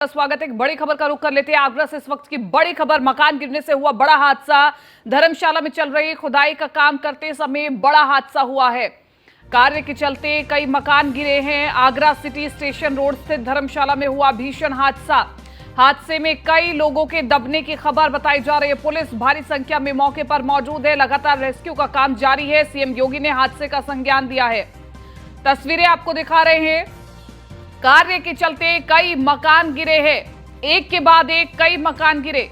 स्वागत है। एक बड़ी खबर का रुख कर लेते हैं आगरा से। इस वक्त की बड़ी खबर, मकान गिरने से हुआ बड़ा हादसा। धर्मशाला में चल रही खुदाई का काम करते समय बड़ा हादसा हुआ है। कार्य के चलते कई मकान गिरे हैं। आगरा सिटी स्टेशन रोड स्थित धर्मशाला में हुआ भीषण हादसा। हादसे में कई लोगों के दबने की खबर बताई जा रही है। पुलिस भारी संख्या में मौके पर मौजूद है। लगातार रेस्क्यू का काम जारी है। सीएम योगी ने हादसे का संज्ञान दिया है। तस्वीरें आपको दिखा रहे हैं। कार्य के चलते कई मकान गिरे हैं। एक के बाद एक कई मकान गिरे।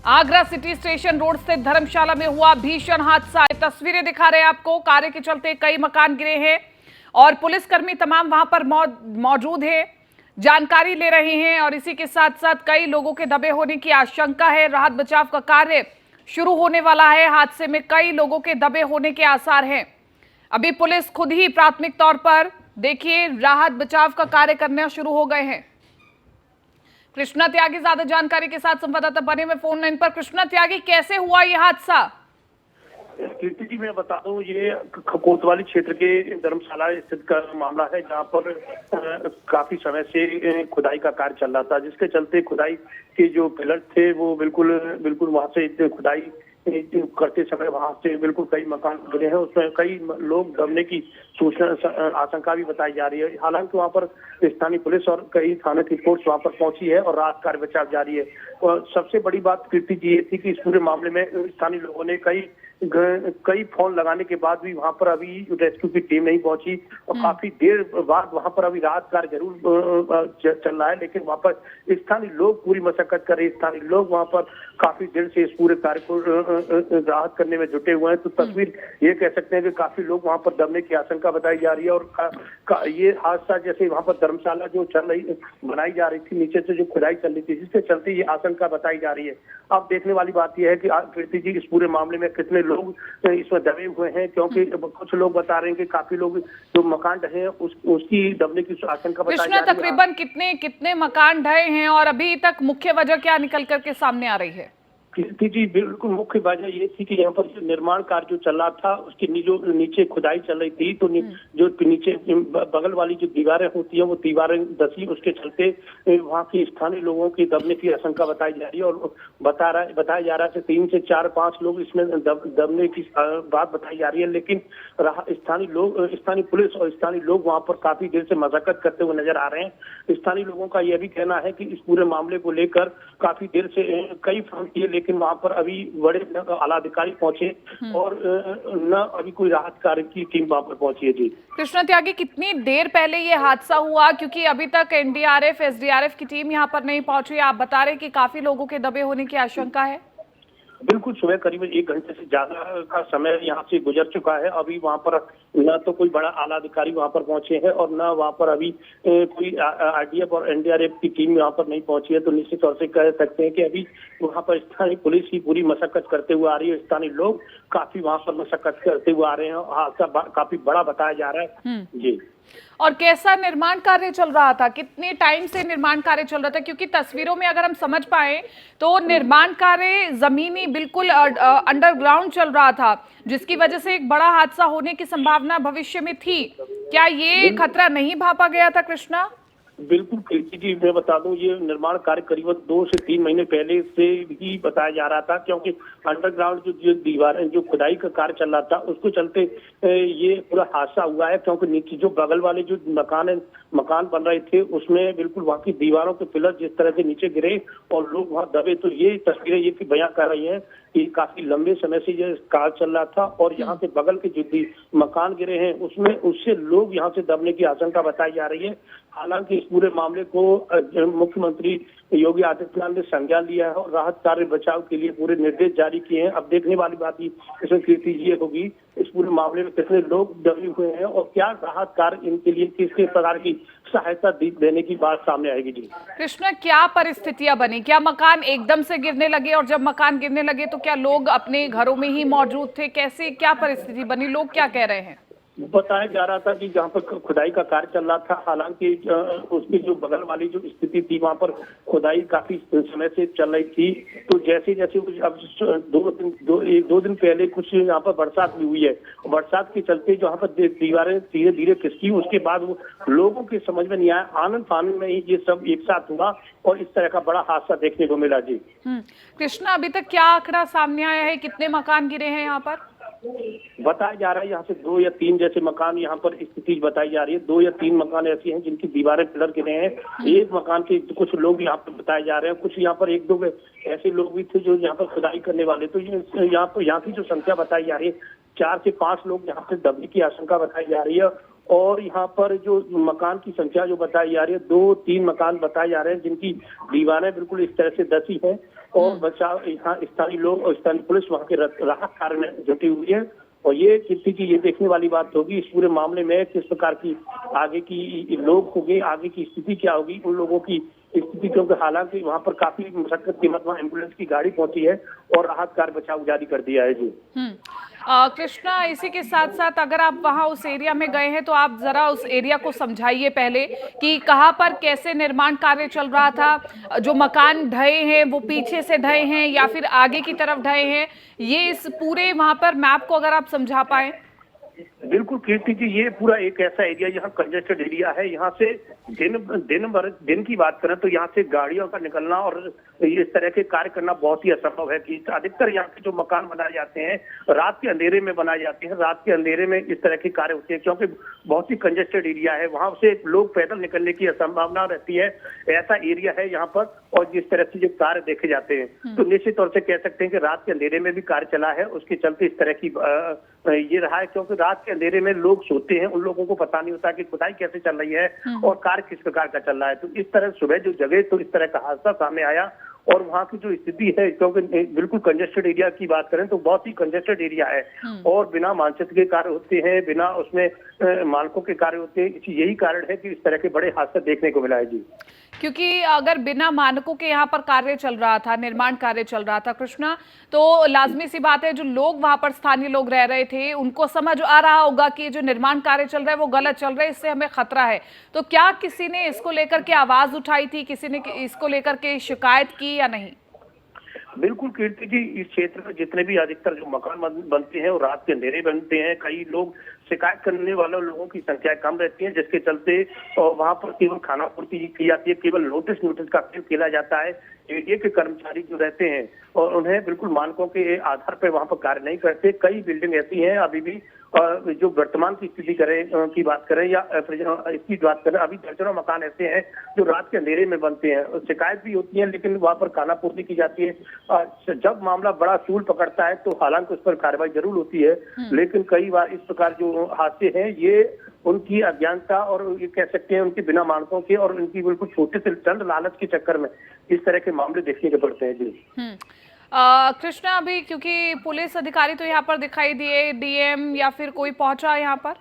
आगरा सिटी स्टेशन रोड स्थित धर्मशाला में हुआ भीषण हादसा। तस्वीरें दिखा रहे हैं आपको। कार्य के चलते कई मकान गिरे हैं और पुलिसकर्मी तमाम वहां पर मौजूद है, जानकारी ले रहे हैं। और इसी के साथ साथ कई लोगों के दबे होने की आशंका है। राहत बचाव का कार्य शुरू होने वाला है। हादसे में कई लोगों के दबे होने के आसार हैं। अभी पुलिस खुद ही प्राथमिक तौर पर देखिए राहत बचाव का कार्य करना शुरू हो गए हैं। कृष्णा त्यागी ज्यादा जानकारी के साथ संवाददाता बने हुए फोन लाइन पर। कृष्णा त्यागी, कैसे हुआ यह हादसा? कीर्ति जी, मैं बता दूं, ये कोतवाली क्षेत्र के धर्मशाला स्थित का मामला है, जहां पर काफी समय से खुदाई का कार्य चल रहा था, जिसके चलते खुदाई के जो पिलर थे वो बिल्कुल वहां से खुदाई करते समय वहां से बिल्कुल कई मकान गिरे हैं। उसमें कई लोग दबने की सूचना आशंका भी बताई जा रही है। हालांकि वहां पर स्थानीय पुलिस और कई थाने की फोर्स वहां पर पहुंची है और राहत कार्य बचाव जारी है। और सबसे बड़ी बात कीर्ति जी ये थी कि इस पूरे मामले में स्थानीय लोगों ने कई फोन लगाने के बाद भी वहां पर अभी रेस्क्यू की टीम नहीं पहुंची और काफी देर बाद वहां पर अभी राहत कार्य जरूर चल रहा है, लेकिन वहां पर स्थानीय लोग पूरी मशक्कत कर रहे हैं। स्थानीय लोग वहां पर काफी देर से इस पूरे कार्य को राहत करने में जुटे हुए हैं। तो तस्वीर ये कह सकते हैं कि काफी लोग वहां पर दबने की आशंका बताई जा रही है। और ये हादसा जैसे वहां पर धर्मशाला जो बनाई जा रही थी, नीचे से जो खुदाई चल रही थी, जिसके चलते ये आशंका बताई जा रही है। अब देखने वाली बात यह है कि कीर्ति जी इस पूरे मामले में कितने लोग इसमें दबे हुए हैं, क्योंकि कुछ लोग बता रहे हैं कि काफी लोग जो मकान ढहे हैं उसकी दबने की आशंका बताई जा रही है। तकरीबन कितने मकान ढहे हैं और अभी तक मुख्य वजह क्या निकल करके सामने आ रही है? कीर्ति जी, बिल्कुल मुख्य वजह ये थी कि यहाँ पर निर्माण कार्य जो चल रहा था उसके जो नीचे खुदाई चल रही थी, तो जो नीचे बगल वाली जो दीवारें होती हैं वो दीवारें धसी, उसके चलते वहाँ के स्थानीय लोगों की दबने की आशंका बताई जा रही है। और बताया जा रहा है कि 3 से 4-5 लोग इसमें दबने की बात बताई जा रही है। लेकिन स्थानीय पुलिस और स्थानीय लोग वहाँ पर काफी देर से मशक्कत करते हुए नजर आ रहे हैं। स्थानीय लोगों का यह भी कहना है कि इस पूरे मामले को लेकर काफी देर से कई फोन किए, लेकिन वहां पर अभी बड़े आला अधिकारी पहुंचे और न अभी कोई राहत कार्य की टीम वहां पर पहुंची है। जी कृष्णा त्यागी, कितनी देर पहले ये हादसा हुआ? क्योंकि अभी तक एनडीआरएफ, एसडीआरएफ की टीम यहाँ पर नहीं पहुंची। आप बता रहे कि काफी लोगों के दबे होने की आशंका है। बिल्कुल, सुबह करीब 1 घंटे से ज्यादा का समय यहाँ से गुजर चुका है। अभी वहां पर न तो कोई बड़ा आला अधिकारी वहां पर पहुंचे हैं और न वहां पर अभी कोई आरडीएफ और एनडीआरएफ की टीम वहां पर नहीं पहुंची है। तो निश्चित तौर से कह सकते हैं कि अभी वहां पर स्थानीय पुलिस ही पूरी मशक्कत करते हुए आ रही है। स्थानीय लोग काफी वहां पर मशक्कत करते हुए आ रहे हैं। हादसा काफी बड़ा बताया जा रहा है। जी, और कैसा निर्माण कार्य चल रहा था? कितने टाइम से निर्माण कार्य चल रहा था? क्योंकि तस्वीरों में अगर हम समझ पाए तो निर्माण कार्य जमीनी बिल्कुल अंडरग्राउंड चल रहा था, जिसकी वजह से एक बड़ा हादसा होने की संभावना भविष्य में थी। क्या ये खतरा नहीं भापा गया था कृष्णा? बिल्कुल कीर्ति जी, मैं बता दूं, ये निर्माण कार्य करीबन 2 से 3 महीने पहले से ही बताया जा रहा था, क्योंकि अंडरग्राउंड जो दीवारें जो खुदाई का कार्य चल रहा था उसको चलते ये पूरा हादसा हुआ है। क्योंकि नीचे जो बगल वाले जो मकान बन रहे थे उसमें बिल्कुल वहां की दीवारों के पिलर जिस तरह से नीचे गिरे और लोग वहां दबे, तो ये तस्वीरें ये बयां कर रही है कि काफी लंबे समय से ये कार्य चल रहा था और यहाँ के बगल के जो मकान गिरे हैं उससे लोग यहाँ से दबने की आशंका बताई जा रही है। हालांकि इस पूरे मामले को मुख्यमंत्री योगी आदित्यनाथ ने संज्ञान लिया है और राहत कार्य बचाव के लिए पूरे निर्देश जारी किए हैं। अब देखने वाली बात इसमें कीर्ति ये होगी इस पूरे मामले में कितने लोग दबे हुए हैं और क्या राहत कार्य इनके लिए किस प्रकार की सहायता देने की बात सामने आएगी। जी कृष्णा, क्या परिस्थितियां बनी? क्या मकान एकदम से गिरने लगे और जब मकान गिरने लगे तो क्या लोग अपने घरों में ही मौजूद थे? कैसे क्या परिस्थिति बनी? लोग क्या कह रहे हैं? बताया जा रहा था कि जहाँ पर खुदाई का कार्य चल रहा था, हालांकि उसकी जो बगल वाली जो स्थिति थी वहाँ पर खुदाई काफी समय से चल रही थी। तो जैसे जैसे कुछ अब दो दिन पहले कुछ यहाँ पर बरसात भी हुई है, बरसात के चलते जहाँ पर दीवारें धीरे धीरे खिसकी, उसके बाद वो लोगों के समझ में नहीं आया, आनंद फानंद में ही ये सब एक साथ हुआ और इस तरह का बड़ा हादसा देखने को मिला। जी कृष्णा, अभी तक क्या आंकड़ा सामने आया है, कितने मकान गिरे हैं यहाँ पर? बताया जा रहा है यहाँ से 2 या 3 जैसे मकान यहाँ पर स्थिति बताई जा रही है। 2 या 3 मकान ऐसे हैं जिनकी दीवारें पिलर गिरे हैं। एक मकान के कुछ लोग यहाँ पर बताए जा रहे हैं, कुछ यहाँ पर 1-2 ऐसे लोग भी थे जो यहाँ पर खुदाई करने वाले। तो यहाँ की जो संख्या बताई जा रही है, 4 से 5 लोग यहाँ पे दबने की आशंका बताई जा रही है। और यहाँ पर जो मकान की संख्या जो बताई जा रही है, 2-3 मकान बताए जा रहे हैं जिनकी दीवारें बिल्कुल इस तरह से धंसी हैं। और बचाव यहाँ स्थानीय लोग और स्थानीय पुलिस वहाँ के राहत कार्य में जुटी हुई है। और ये ये देखने वाली बात होगी इस पूरे मामले में किस प्रकार की आगे की लोग होंगे, आगे की स्थिति क्या होगी उन लोगों की स्थिति, क्योंकि हालांकि वहाँ पर काफी मशक्कत के बाद वहाँ एम्बुलेंस की गाड़ी पहुंची है और राहत कार्य बचाव जारी कर दिया है। जी कृष्णा, इसी के साथ साथ अगर आप वहां उस एरिया में गए हैं तो आप जरा उस एरिया को समझाइए पहले कि कहां पर कैसे निर्माण कार्य चल रहा था, जो मकान ढहे हैं वो पीछे से ढहे हैं या फिर आगे की तरफ ढहे हैं, ये इस पूरे वहां पर मैप को अगर आप समझा पाए। बिल्कुल कीर्ति जी, ये पूरा एक ऐसा एरिया यहाँ कंजेस्टेड एरिया है। यहाँ से दिन की बात करें तो यहाँ से गाड़ियों का निकलना और इस तरह के कार्य करना बहुत ही असंभव है। कि अधिकतर यहाँ के जो मकान बनाए जाते हैं रात के अंधेरे में बनाए जाते हैं, रात के अंधेरे में इस तरह के कार्य होते हैं क्योंकि बहुत ही कंजेस्टेड एरिया है, वहां से लोग पैदल निकलने की असंभावना रहती है। ऐसा एरिया है यहाँ पर और जिस तरह से जो कार्य देखे जाते हैं तो निश्चित तौर से कह सकते हैं कि रात के अंधेरे में भी कार्य चला है, उसके चलते इस तरह की ये रहा है। क्योंकि रात के अंधेरे में लोग सोते हैं, उन लोगों को पता नहीं होता कि खुदाई कैसे चल रही है और कार्य किस प्रकार का चल रहा है। तो इस तरह सुबह जो जगह तो इस तरह का हादसा सामने आया और वहाँ की जो स्थिति है, क्योंकि बिल्कुल कंजेस्टेड एरिया की बात करें तो बहुत ही कंजेस्टेड एरिया है और बिना मानचित्र के कार्य होते हैं, बिना उसमें मानकों के कार्य होते हैं। यही कारण है कि इस तरह के बड़े हादसे देखने को मिला है। जी क्योंकि अगर बिना मानकों के यहाँ पर कार्य चल रहा था, निर्माण कार्य चल रहा था कृष्णा, तो लाजमी सी बात है जो लोग वहां पर स्थानीय लोग रह रहे थे उनको समझ आ रहा होगा कि जो निर्माण कार्य चल रहा है वो गलत चल रहा है, इससे हमें खतरा है। तो क्या किसी ने इसको लेकर के आवाज उठाई थी, किसी ने इसको लेकर के शिकायत की या नहीं? बिल्कुल कीर्ति जी, इस क्षेत्र में जितने भी अधिकतर जो मकान बनते हैं और रात के अंधेरे बनते हैं, कई लोग शिकायत करने वाले लोगों की संख्या कम रहती है, जिसके चलते वहां पर केवल खाना पूर्ति की जाती है, केवल नोटिस का खेला जाता है। एरिया के कर्मचारी जो रहते हैं और उन्हें बिल्कुल मानकों के आधार पर वहां पर कार्य नहीं करते। कई बिल्डिंग ऐसी हैं अभी भी जो वर्तमान की स्थिति की बात करें या इसकी बात करें, अभी दर्जनों मकान ऐसे हैं जो रात के अंधेरे में बनते हैं। शिकायत भी होती है लेकिन वहां पर खाना पूर्ति की जाती है। जब मामला बड़ा तूल पकड़ता है तो हालांकि उस पर कार्रवाई जरूर होती है, लेकिन कई बार इस प्रकार जो हादसे हैं ये उनकी अज्ञानता और ये कह सकते हैं उनके बिना मानकों के और उनकी बिल्कुल छोटे से चंद लालच के चक्कर में इस तरह के मामले देखने को पड़ते हैं। जी कृष्णा, अभी क्योंकि पुलिस अधिकारी तो यहाँ पर दिखाई दिए, डीएम या फिर कोई पहुंचा यहाँ पर?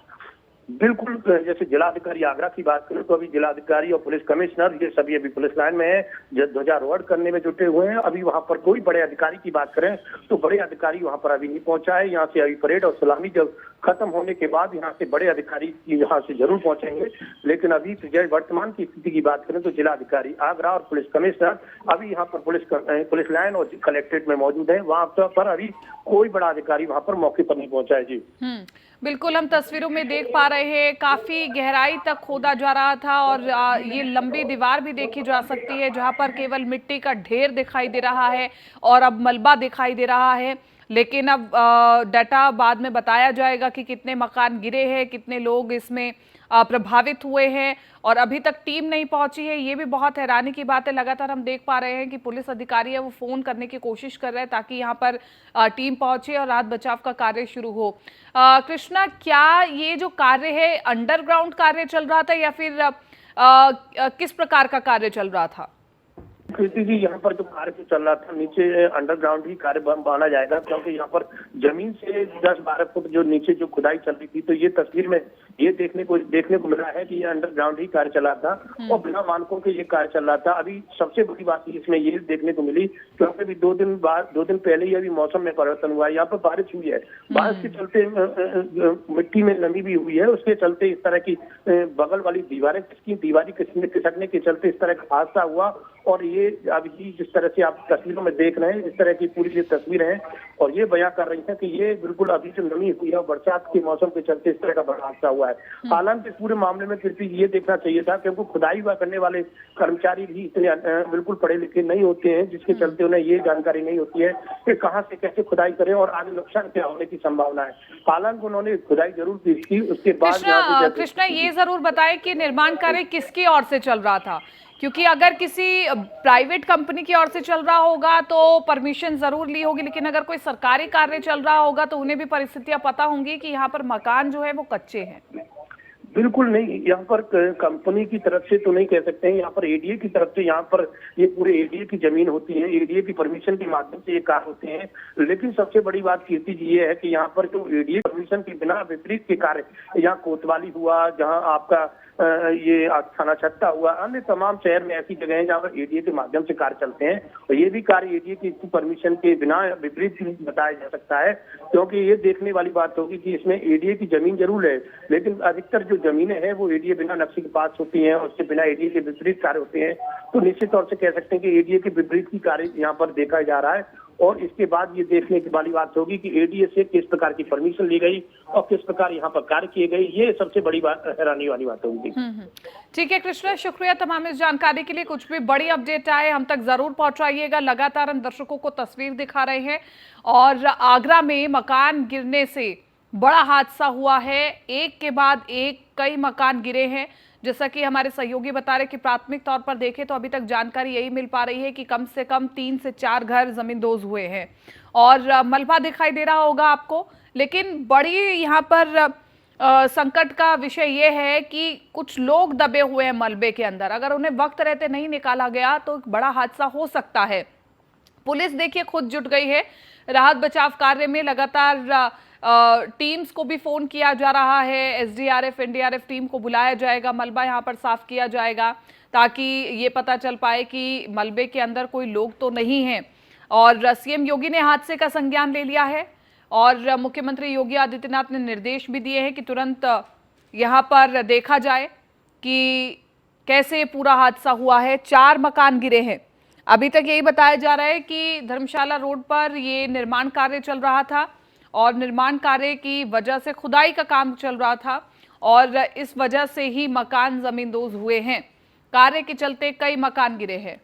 बिल्कुल, जैसे जिलाधिकारी आगरा की बात करें तो अभी जिलाधिकारी और पुलिस कमिश्नर ये सभी अभी पुलिस लाइन में है, ध्वजारोहण करने में जुटे हुए हैं। अभी वहां पर कोई बड़े अधिकारी की बात करें तो बड़े अधिकारी वहां पर अभी नहीं पहुंचा है। यहाँ से अभी परेड और सलामी जब खत्म होने के बाद यहाँ से बड़े अधिकारी यहाँ से जरूर पहुंचेंगे, लेकिन अभी वर्तमान की स्थिति की बात करें तो जिलाधिकारी आगरा और पुलिस कमिश्नर अभी यहाँ पर पुलिस लाइन और कलेक्ट्रेट में मौजूद है। वहां पर अभी कोई बड़ा अधिकारी वहां पर मौके पर नहीं पहुंचा है। जी बिल्कुल, हम तस्वीरों में देख पा रहे हैं काफी गहराई तक खोदा जा रहा था और ये लंबी दीवार भी देखी जा सकती है जहां पर केवल मिट्टी का ढेर दिखाई दे रहा है और अब मलबा दिखाई दे रहा है। लेकिन अब डाटा बाद में बताया जाएगा कि कितने मकान गिरे हैं, कितने लोग इसमें प्रभावित हुए हैं और अभी तक टीम नहीं पहुंची है। ये भी बहुत हैरानी की बात है। लगातार हम देख पा रहे हैं कि पुलिस अधिकारी है वो फोन करने की कोशिश कर रहे हैं ताकि यहाँ पर टीम पहुंचे और राहत बचाव का कार्य शुरू हो। कृष्णा, क्या ये जो कार्य है अंडरग्राउंड कार्य चल रहा था या फिर किस प्रकार का कार्य चल रहा था? कृति जी, यहाँ पर जो कार्य चल रहा था नीचे अंडरग्राउंड ही कार्य माना जाएगा, क्योंकि यहाँ पर जमीन से 10-12 फुट जो नीचे जो खुदाई चल रही थी। तो ये तस्वीर में ये देखने को मिला है कि ये अंडरग्राउंड ही कार्य चला था और बिना मानकों के ये कार्य चल रहा था। अभी सबसे बड़ी बात इसमें ये देखने को मिली क्योंकि अभी 2 दिन पहले ही अभी मौसम में परिवर्तन हुआ है। यहाँ पर बारिश हुई है, बारिश के चलते मिट्टी में नमी भी हुई है, उसके चलते इस तरह की बगल वाली दीवारी खिसकने के चलते इस तरह का हादसा हुआ। और ये अभी जिस तरह से आप तस्वीरों में देख रहे हैं, इस तरह की पूरी ये तस्वीर है और ये बयां कर रही है कि ये बिल्कुल अभी जो नमी हुई है बरसात के मौसम के चलते इस तरह का बड़ा हादसा हुआ है। हालांकि पूरे मामले में कृति ये देखना चाहिए था क्योंकि खुदाई करने वाले कर्मचारी भी इतने बिल्कुल पढ़े लिखे नहीं होते हैं, जिसके चलते उन्हें ये जानकारी नहीं होती है कि कहाँ से कैसे खुदाई करें और आगे नुकसान क्या होने की संभावना है। हालांकि उन्होंने खुदाई जरूर की, उसके बाद कृष्णा ये जरूर बताए कि निर्माण कार्य किसकी ओर से चल रहा था, क्योंकि अगर किसी प्राइवेट कंपनी की ओर से चल रहा होगा तो परमिशन जरूर ली होगी, लेकिन अगर कोई सरकारी कार्य चल रहा होगा तो उन्हें भी परिस्थितियां पता होंगी कि यहाँ पर मकान जो है वो कच्चे हैं। बिल्कुल नहीं, यहाँ पर कंपनी की तरफ से तो नहीं कह सकते हैं, यहाँ पर एडीए की तरफ से, यहाँ पर ये पूरे एडीए की जमीन होती है, एडीए की परमिशन के माध्यम से ये कार्य होते हैं। लेकिन सबसे बड़ी बात कीर्ति जी ये है कि यहाँ पर जो एडीए परमिशन के बिना विपरीत के कार्य, यहाँ कोतवाली हुआ, जहाँ आपका ये थाना छत्ता हुआ, अन्य तमाम शहर में ऐसी जगह है जहाँ पर एडीए के माध्यम से कार्य चलते हैं और ये भी कार्य एडीए की परमिशन के बिना विपरीत बताया जा सकता है। क्योंकि ये देखने वाली बात होगी कि इसमें एडीए की जमीन जरूर है, लेकिन अधिकतर जो जमीनें हैं वो एडीए बिना नक्शे के पास होती हैं और उसके बिना एडीए के विपरीत कार्य होते हैं। तो निश्चित तौर से कह सकते हैं कि एडीए के विपरीत की कार्य यहाँ पर देखा जा रहा है और इसके बाद ये देखने की वाली बात होगी कि एडीए से किस प्रकार की परमिशन ली गई और किस प्रकार यहाँ पर कार्य किए गए, ये सबसे बड़ी बात, हैरानी वाली बात होगी। ठीक है कृष्णा, शुक्रिया तमाम इस जानकारी के लिए। कुछ भी बड़ी अपडेट आए हम तक जरूर पहुंचाइएगा। लगातार हम दर्शकों को तस्वीर दिखा रहे हैं और आगरा में मकान गिरने से बड़ा हादसा हुआ है, एक के बाद एक कई मकान गिरे हैं। जैसा कि हमारे सहयोगी बता रहे कि प्राथमिक तौर पर देखें तो अभी तक जानकारी यही मिल पा रही है कि कम से कम 3 से 4 घर जमींदोज हुए हैं और मलबा दिखाई दे रहा होगा आपको। लेकिन बड़ी यहाँ पर संकट का विषय ये है कि कुछ लोग दबे हुए हैं मलबे के अंदर, अगर उन्हें वक्त रहते नहीं निकाला गया तो बड़ा हादसा हो सकता है। पुलिस देखिए खुद जुट गई है राहत बचाव कार्य में, लगातार टीम्स को भी फोन किया जा रहा है, एसडीआरएफ एनडीआरएफ टीम को बुलाया जाएगा, मलबा यहाँ पर साफ किया जाएगा ताकि ये पता चल पाए कि मलबे के अंदर कोई लोग तो नहीं हैं। और सीएम योगी ने हादसे का संज्ञान ले लिया है और मुख्यमंत्री योगी आदित्यनाथ ने निर्देश भी दिए हैं कि तुरंत यहाँ पर देखा जाए कि कैसे पूरा हादसा हुआ है। 4 मकान गिरे हैं। अभी तक यही बताया जा रहा है कि धर्मशाला रोड पर ये निर्माण कार्य चल रहा था और निर्माण कार्य की वजह से खुदाई का काम चल रहा था और इस वजह से ही मकान जमींदोज हुए हैं। कार्य के चलते कई मकान गिरे हैं।